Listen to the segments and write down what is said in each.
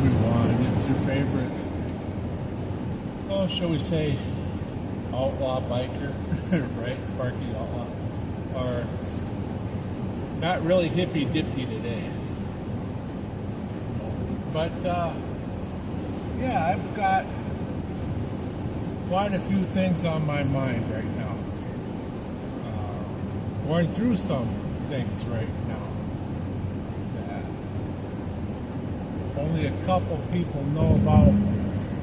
everyone. It's your favorite, oh, shall we say, outlaw biker, right? Sparky Outlaw. Or not really hippy-dippy today. But, yeah, I've got quite a few things on my mind right now. Going through some things right now that only a couple people know about.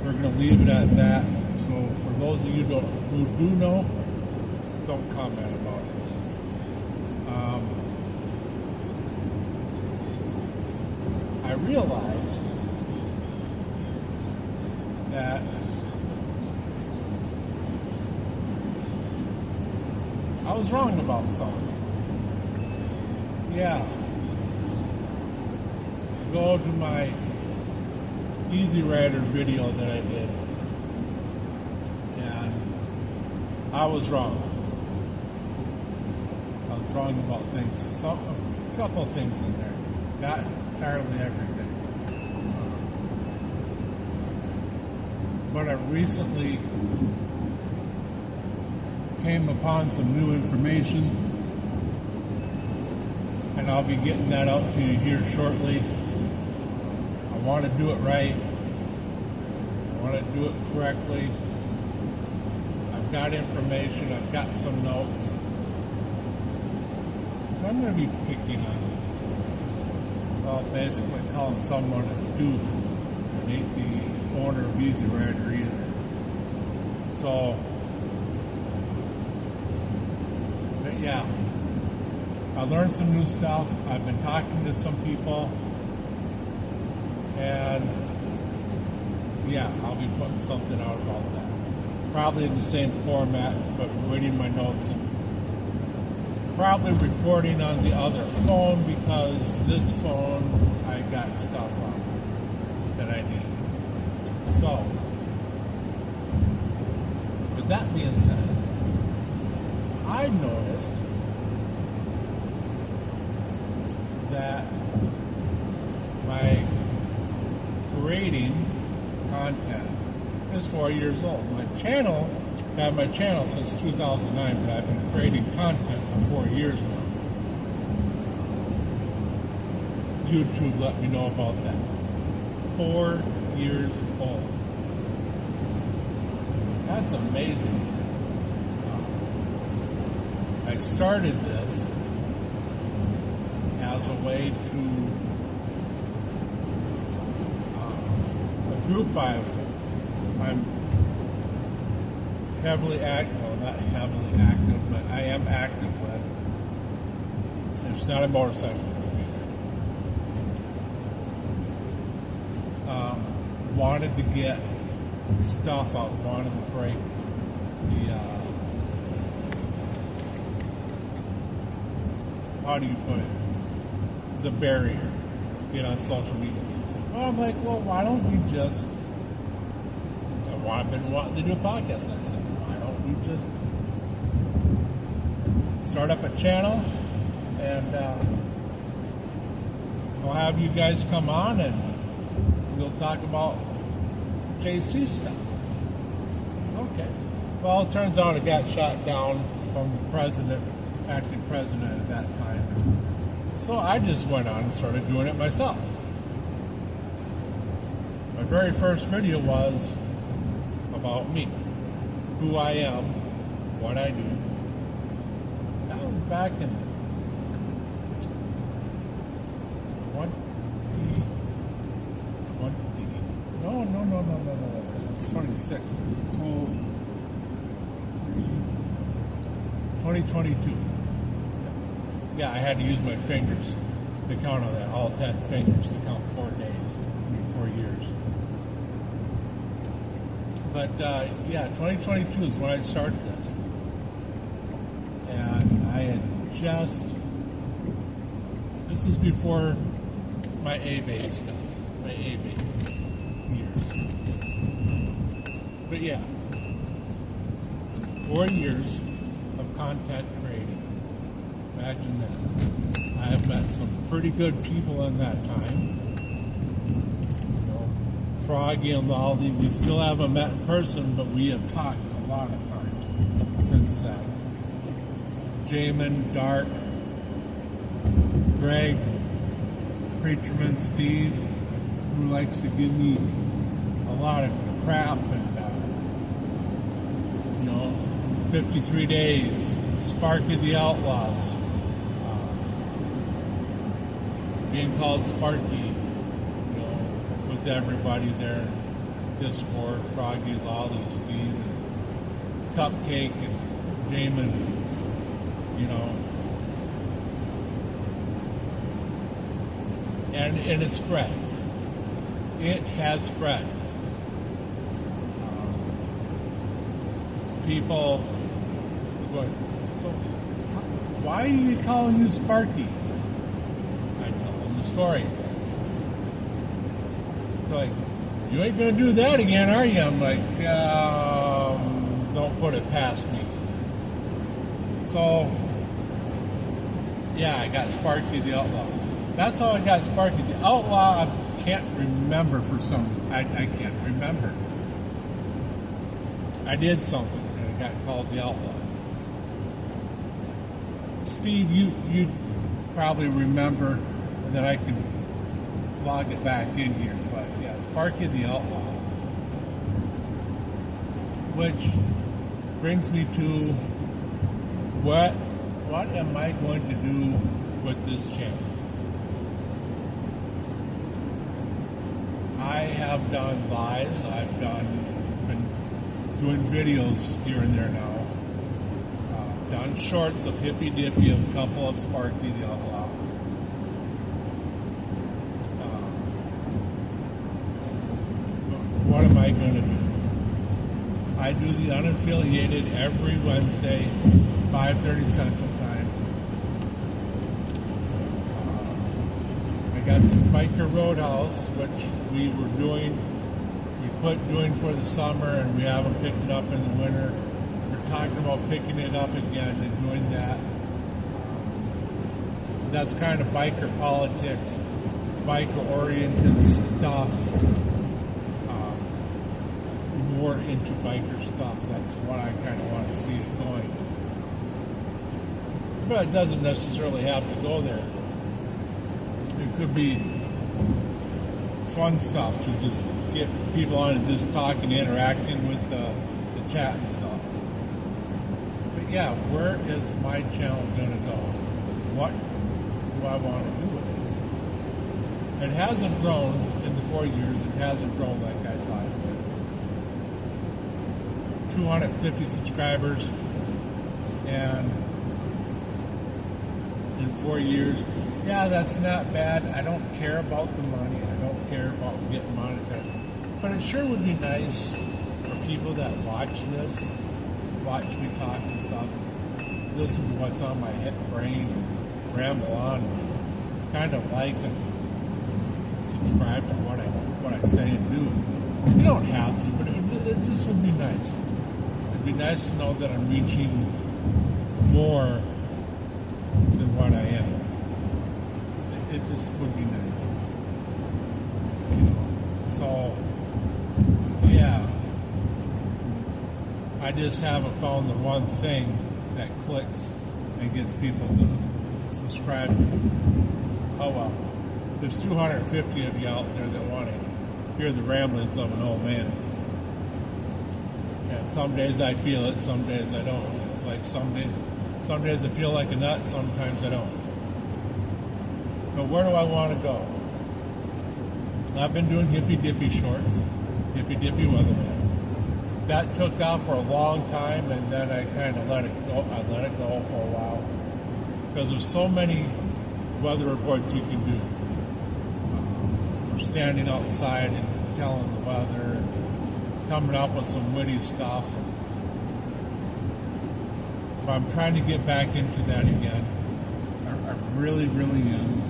We're going to leave it at that. So for those of you who do know, don't comment about it, please. I realized that I was wrong about something. Yeah. Go to my Easy Rider video that I did. And I was wrong. I was wrong about things. A couple of things in there. Not entirely everything. But I recently came upon some new information, and I'll be getting that out to you here shortly. I want to do it right. I want to do it correctly. I've got information. I've got some notes. I'm going to be picking on, well, basically calling someone a doof. It ain't the owner of Easy Rider either. So, yeah, I learned some new stuff. I've been talking to some people, and yeah, I'll be putting something out about that. Probably in the same format, but reading my notes and probably recording on the other phone, because this phone I got stuff on that I need. So, with that being said, I noticed that my creating content is 4 years old. I've had my channel since 2009, but I've been creating content for 4 years now. YouTube let me know about that. 4 years old. That's amazing. I started this as a way to a group I'm heavily active, well, not heavily active, but I am active with. It's not a motorcycle group either. Wanted to get stuff out, wanted to break the how do you put it? The barrier. Get on social media. Well, I'm like, well, why don't we just? I've been wanting to do a podcast. And I said, why don't we just start up a channel, and I'll have you guys come on and we'll talk about JC stuff. Okay. Well, it turns out it got shot down from the president, acting president at that time. So I just went on and started doing it myself. My very first video was about me, who I am, what I do. That was back in 26. So 2022. Yeah, I had to use my fingers to count on that, all 10 fingers to count 4 days, 4 years. But yeah, 2022 is when I started this. And I had this is before my A-Bait stuff, my A-Bait years. But yeah, 4 years of content creating. Imagine that. I have met some pretty good people in that time. You know, Froggy and Lolly. We still haven't met in person, but we have talked a lot of times since then. Jamin, Dark, Greg, Preacherman, Steve, who likes to give me a lot of crap, and 53 Days, Sparky the Outlaws, being called Sparky, with everybody there, Discord, Froggy, Lolly, Steve, and Cupcake, and Jamin, and it's spread. It has spread. People, so why are you calling you Sparky? I tell them the story. They're like, you ain't gonna do that again, are you? I'm like, don't put it past me. So, yeah, I got Sparky the Outlaw. That's how I got Sparky the Outlaw. I can't remember for some reason. I can't remember. I did something and it got called the Outlaw. Steve, you probably remember that I could log it back in here, but yeah, Sparky the Outlaw. Which brings me to what am I going to do with this channel? I have done lives, been doing videos here and there now. Done shorts of Hippy Dippy, of a couple of Sparky the Outlaw. What am I going to do? I do the unaffiliated every Wednesday, 5:30 Central Time. I got the Biker Roadhouse, which we quit doing for the summer, and we haven't picked it up in the winter. We're talking about picking it up again and doing that. That's kind of biker politics, biker-oriented stuff. More into biker stuff. That's what I kind of want to see it going. But it doesn't necessarily have to go there. It could be fun stuff to just get people on and just talk and interacting with the chat and stuff. But yeah, where is my channel going to go? What do I want to do with it? It hasn't grown in the 4 years. It hasn't grown like I thought it would. 250 subscribers, and in 4 years, yeah, that's not bad. I don't care about the money. I don't care about getting monetized. But it sure would be nice for people that watch this, watch me talk and stuff, listen to what's on my head, brain, and ramble on, kind of like and subscribe to what I say and do. You don't have to, but it just would be nice. It'd be nice to know that I'm reaching more than what I am. It just would be nice. So, yeah. I just haven't found the one thing that clicks and gets people to subscribe to me. Oh well. There's 250 of you out there that want to hear the ramblings of an old man. And some days I feel it, some days I don't. It's like some days I feel like a nut, sometimes I don't. But where do I want to go? I've been doing Hippy Dippy shorts, Hippy Dippy Weatherman. That took off for a long time, and then I kind of let it go. I let it go for a while because there's so many weather reports you can do. For standing outside and telling the weather, and coming up with some witty stuff. But I'm trying to get back into that again. I really, really am.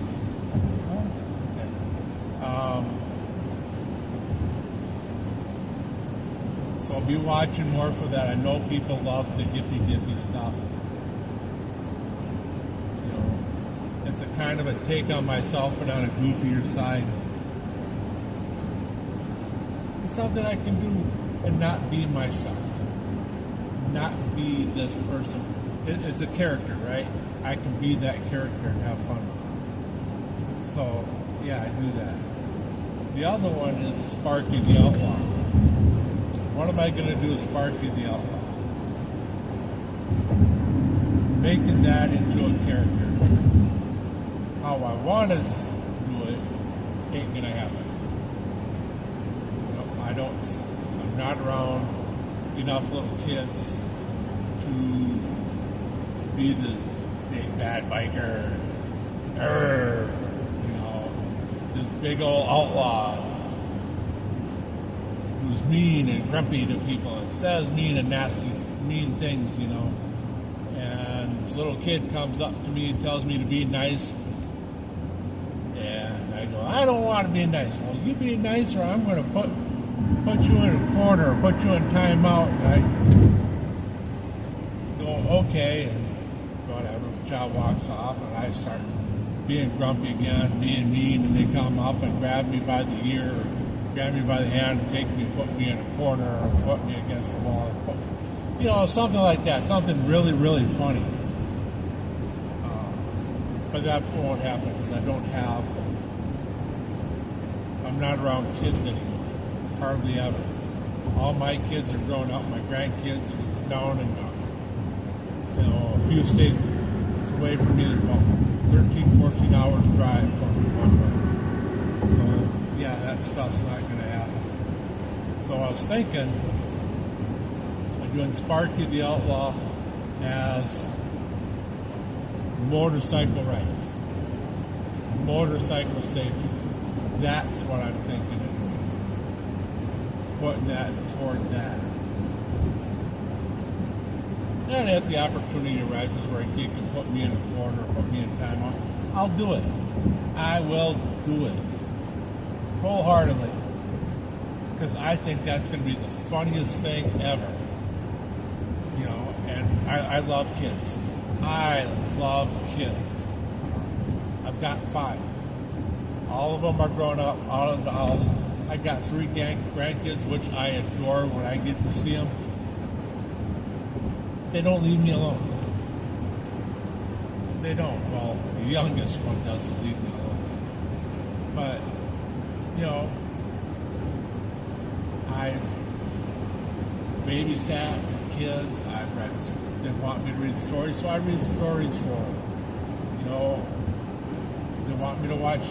So I'll be watching more for that. I know people love the Hippy Dippy stuff. You know, it's a kind of a take on myself, but on a goofier side. something I can do and not be myself, not be this person. It's a character, right? I can be that character and have fun with it. So, yeah, I do that. The other one is Sparky the Outlaw. What am I going to do with Sparky the Outlaw? Making that into a character. How I want to do it ain't going to happen. I'm not around enough little kids to be this big bad biker. This big old outlaw who's mean and grumpy to people and says mean and nasty, mean things, And this little kid comes up to me and tells me to be nice. And I go, I don't want to be nice. Well, you be nice or I'm going to put you in a corner or put you in timeout. And I go, okay, and whatever. The child walks off and I start being grumpy again, being mean, and they come up and grab me by the ear, or grab me by the hand and put me in a corner, or put me against the wall, something like that, something really, really funny. But that won't happen because I'm not around kids anymore, hardly ever. All my kids are grown up, my grandkids are down and a few states away from me, about 13, 14 hours drive from me one way. So, yeah, that stuff's not going to happen. So I was thinking of doing Sparky the Outlaw as motorcycle rides, motorcycle safety. That's what I'm thinking of doing. Putting that toward that. And if the opportunity arises where a kid can put me in a corner or put me in timeout, I'll do it. I will do it. Wholeheartedly. Because I think that's going to be the funniest thing ever. And I love kids. I love kids. I've got 5. All of them are grown up, out of the house. I got 3 grandkids, which I adore when I get to see them. They don't leave me alone. They don't. Well, the youngest one doesn't leave me alone. But, I've babysat kids. They want me to read stories, so I read stories for them. They want me to watch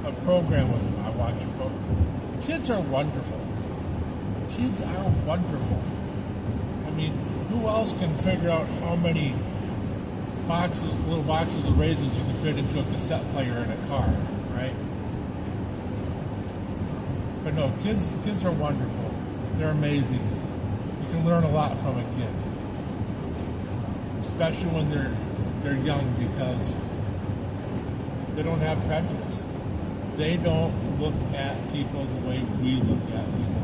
a program with them. I watch a program. Kids are wonderful. Kids are wonderful. I mean, who else can figure out how many little boxes of raisins you can fit into a cassette player in a car, right? But no, kids are wonderful. They're amazing. You can learn a lot from a kid, especially when they're young, because they don't have prejudice. They don't look at people the way we look at people.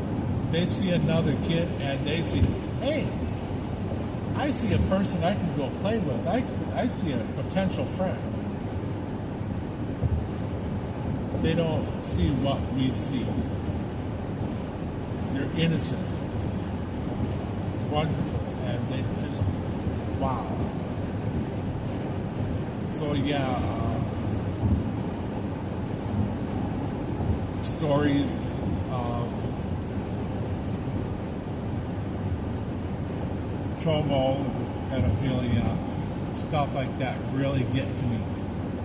They see another kid and they see, hey, I see a person I can go play with. I see a potential friend. They don't see what we see. They're innocent, wonderful, and they just, wow. So yeah, stories of chomo, pedophilia, stuff like that really get to me.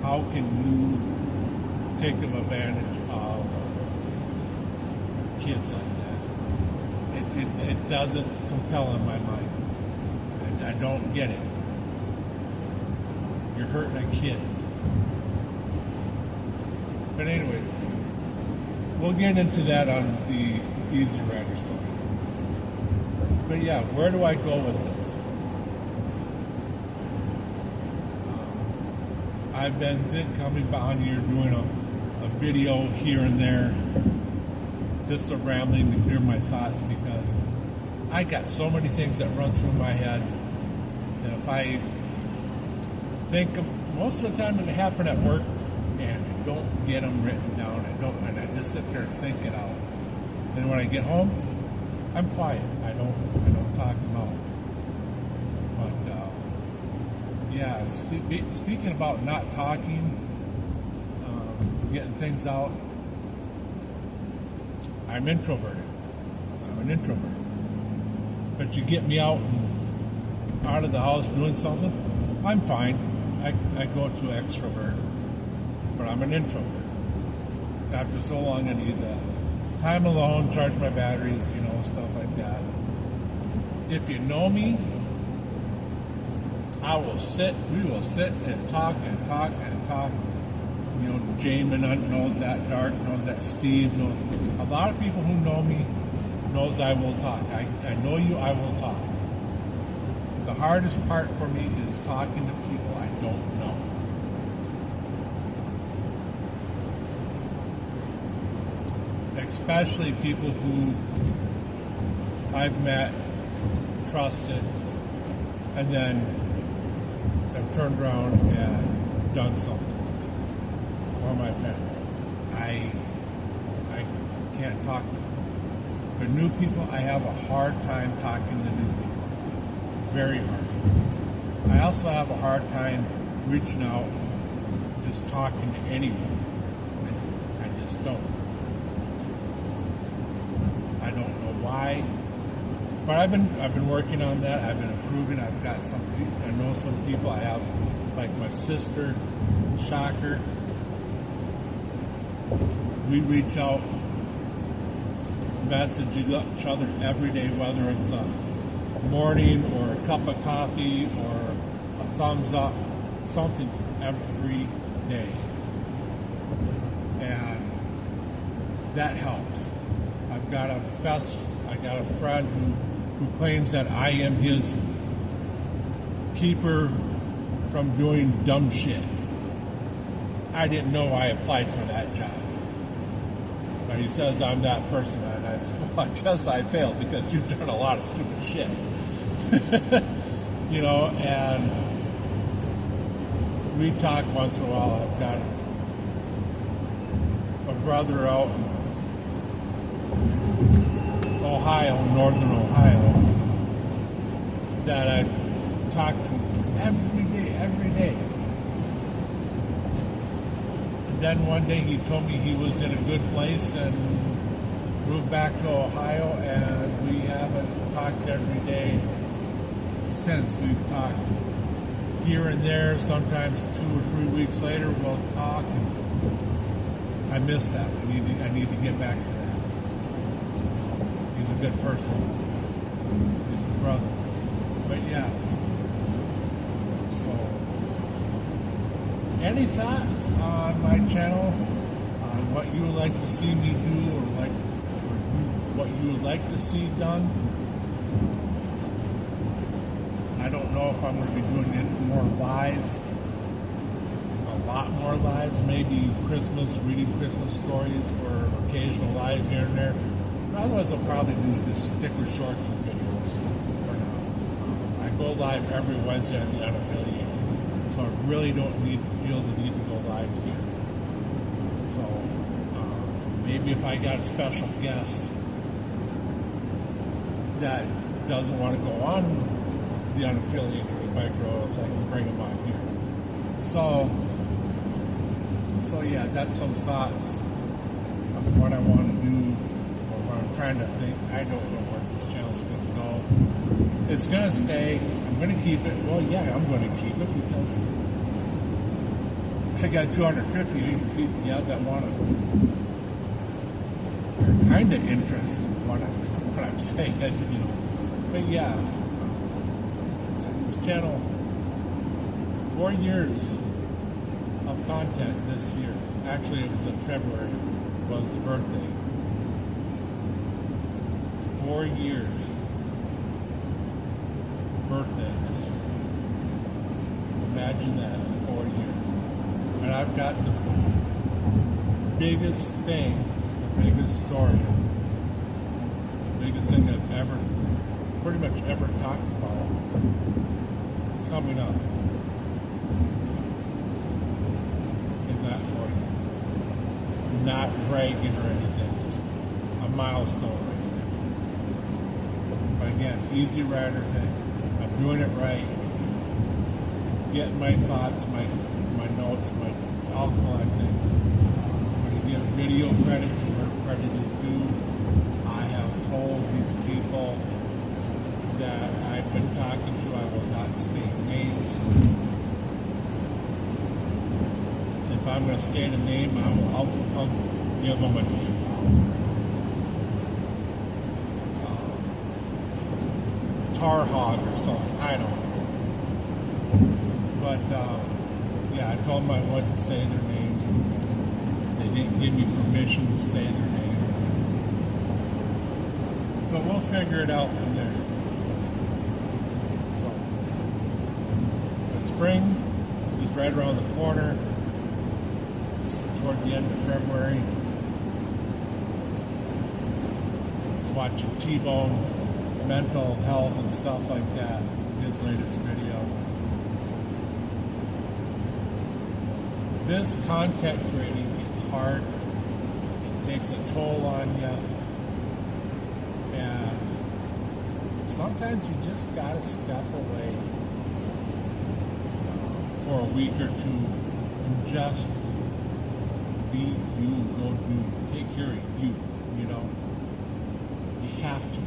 How can you take advantage of kids like that? It doesn't compel in my mind. I don't get it. You're hurting a kid. But anyways, we'll get into that on the Easy Rider story. But yeah, where do I go with this? I've been coming on here doing a video here and there, just a rambling to clear my thoughts, because I got so many things that run through my head. And if I think of, most of the time it happen at work, and I don't get them written down. And I just sit there and think it out. Then when I get home, I'm quiet. I don't talk them out. But yeah, speaking about not talking, getting things out, I'm introverted. I'm an introvert. But you get me out of the house doing something, I'm fine. I go to extrovert, but I'm an introvert. After so long, I need the time alone, charge my batteries, stuff like that. If you know me, we will sit and talk and talk and talk. Jamin knows that, Dart knows that, Steve knows. A lot of people who know me knows I will talk. I know you, I will talk. The hardest part for me is talking to people I don't know. Especially people who I've met, trusted, and then have turned around and done something to me or my family. I can't talk to them. But new people, I have a hard time talking to new people. Very hard. I also have a hard time reaching out, just talking to anyone. I just don't. I don't know why, but I've been working on that. I've been improving. I've got some. I know some people. I have, like my sister, Shocker. We reach out, message each other every day, whether it's a morning or a cup of coffee or a thumbs up, something every day, and that helps. I got a friend who claims that I am his keeper from doing dumb shit. I didn't know I applied for that job. But he says I'm that person, and I said, well, I guess I failed because you've done a lot of stupid shit. And we talk once in a while. I've got a brother out in Ohio, northern Ohio, that I talk to every day. And then one day he told me he was in a good place and moved back to Ohio, and we haven't talked every day since. We've talked here and there, sometimes 2 or 3 weeks later we'll talk, and I miss that. I need to get back to that. He's a good person. He's a brother. But yeah. So, any thoughts on my channel, on what you would like to see me do, or what you would like to see done? I don't know if I'm going to be doing any more lives, a lot more lives, maybe reading Christmas stories, or occasional live here and there. But otherwise, I'll probably do just sticker shorts and videos for now. I go live every Wednesday on the Unaffiliated, so I really don't feel the need to go live here. So maybe if I got a special guest that doesn't want to go on the Unaffiliated Micro, so I can bring them on here. So yeah, that's some thoughts of what I want to do, or what I'm trying to think. I don't know where this channel's going to go. It's going to stay. I'm going to keep it. Well, yeah, I'm going to keep it because I got 250 people, that want to. They're kind of interested in what I'm saying, But yeah. Channel, 4 years of content this year. Actually, it was in February, was the birthday. 4 years birthday this year. Imagine that, 4 years. And I've got the biggest thing, the biggest story, the biggest thing I've pretty much ever talked about coming up in that 4 years. Not bragging or anything. Just, I'm milestone right there. But again, Easy Rider thing. I'm doing it right. Getting my thoughts, my notes, all collecting. I'm going to give video credit to where credit is due. I have told these people that I've been talking to, I will not state names. If I'm going to state a name, I'll give them a name. Tar Hog or something, I don't know. But yeah, I told them I wouldn't say their names. They didn't give me permission to say their name. So we'll figure it out from there. So, the spring is right around the corner. It's toward the end of February. I was watching T-Bone, mental health and stuff like that, his latest video. This content creating gets hard. It takes a toll on you. And sometimes you just gotta step away for a week or two and just be you, go do, take care of you, you know. You have to.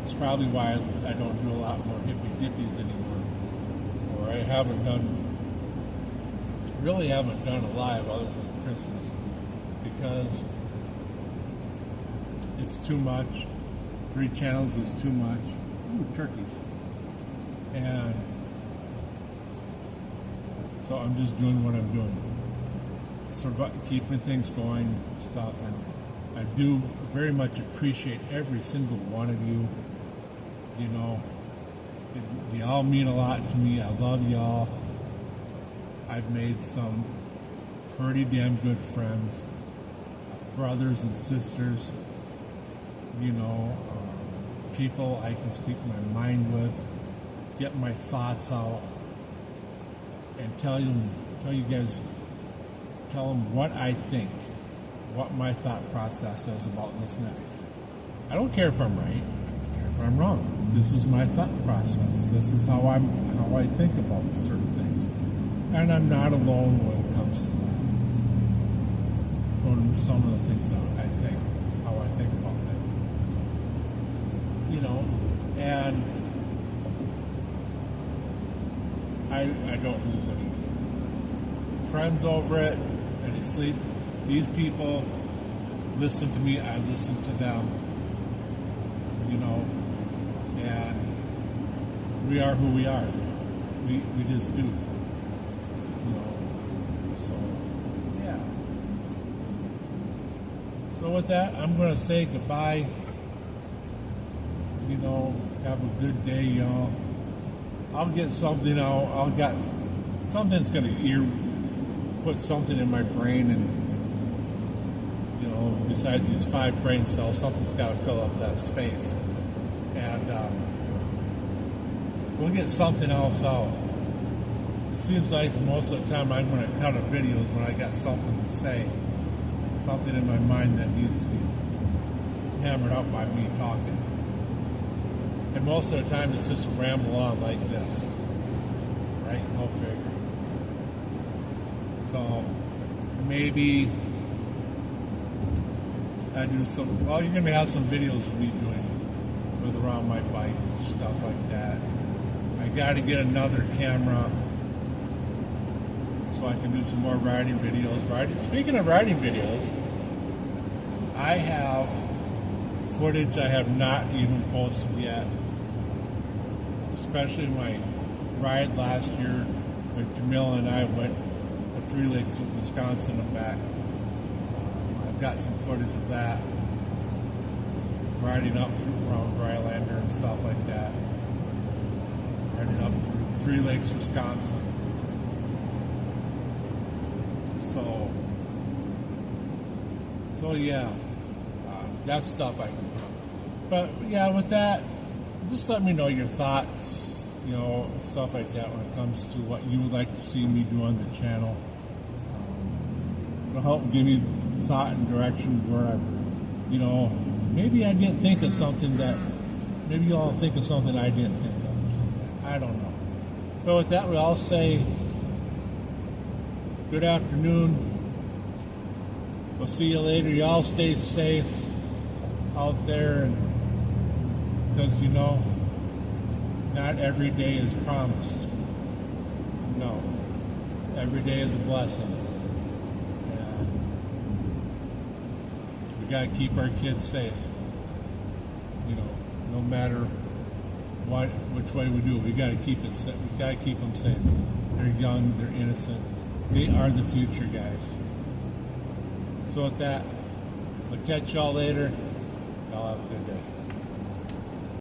It's probably why I don't do a lot more hippy dippies anymore. Or I really haven't done a live other than Christmas, because it's too much. 3 channels is too much. Ooh, turkeys. And so I'm just doing what I'm doing. Keeping things going, stuff. And I do very much appreciate every single one of you. You know, you all mean a lot to me. I love y'all. I've made some pretty damn good friends, brothers and sisters, you know, people I can speak my mind with, get my thoughts out, and tell you guys, tell them what I think, what my thought process is about this and that. I don't care if I'm right, I don't care if I'm wrong. This is my thought process. This is how I think about certain things. And I'm not alone when it comes to that. Or some of the things that I think, how I think about things. You know, and I don't lose any friends over it, any sleep. These people listen to me, I listen to them. You know, and we are who we are. We just do. So with that, I'm going to say goodbye. You know, have a good day, y'all. I'll get something out. Something's going to put something in my brain, and, you know, besides these 5 brain cells, something's got to fill up that space. And we'll get something else out. It seems like most of the time I'm going to cut a videos when I got something to say. Something in my mind that needs to be hammered up by me talking. And most of the time it's just a ramble on like this. Right? Go figure. So maybe I do some, well, you're going to have some videos of me doing with around my bike, stuff like that. I got to get another camera so I can do some more riding videos. Speaking of riding videos, I have footage I have not even posted yet, especially my ride last year when Camilla and I went to 3 Lakes, Wisconsin and back. I've got some footage of that, riding up through around Drylander and stuff like that, riding up through 3 Lakes, Wisconsin. So yeah, that's stuff I can do. But yeah, with that, just let me know your thoughts, you know, stuff like that when it comes to what you would like to see me do on the channel. It'll help give me thought and direction where maybe I didn't think of something that, maybe you all think of something I didn't think of or something. I don't know. But with that, we all say good afternoon. We'll see you later. You all stay safe out there, and because not every day is promised. No, every day is a blessing. And we got to keep our kids safe. No matter which way we do it, we got to keep it. We got to keep them safe. They're young. They're innocent. They are the future, guys. So with that, we'll catch y'all later. Y'all have a good day.